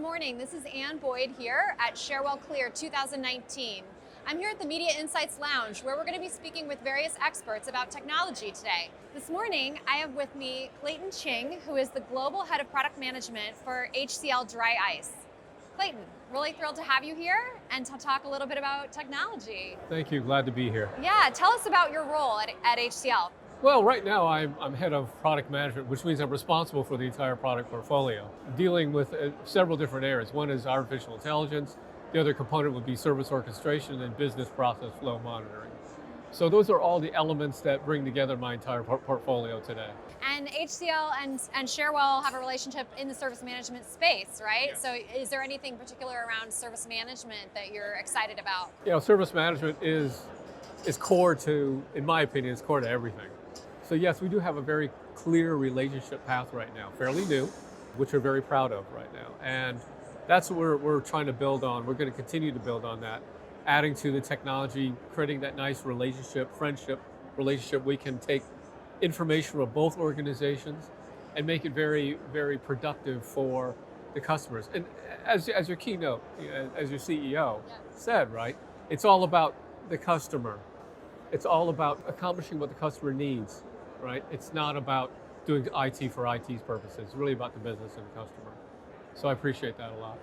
morning. This is Ann Boyd here at Cherwell Clear 2019. I'm here at the Media Insights Lounge where we're going to be speaking with various experts about technology today. This morning, I have with me Clayton Ching, who is the Global Head of Product Management for HCL Dry Ice. Clayton, really thrilled to have you here and to talk a little bit about technology. Thank you, glad to be here. Yeah, tell us about your role at HCL. Well, right now I'm head of product management, which means I'm responsible for the entire product portfolio, dealing with several different areas. One is artificial intelligence, the other component would be service orchestration and business process flow monitoring. So those are all the elements that bring together my entire portfolio today. And HCL and Cherwell have a relationship in the service management space, right? Yes. So is there anything particular around service management that you're excited about? You know, service management is core to, in my opinion, is core to everything. So yes, we do have a very clear relationship path right now, fairly new, which we're very proud of right now. And that's what we're trying to build on. We're going to continue to build on that, adding to the technology, creating that nice relationship, friendship relationship. We can take information from both organizations and make it very, very productive for the customers. And as your keynote, as your CEO said, right, it's all about the customer. It's all about accomplishing what the customer needs, right? It's not about doing IT for IT's purposes. It's really about the business and the customer. So I appreciate that a lot.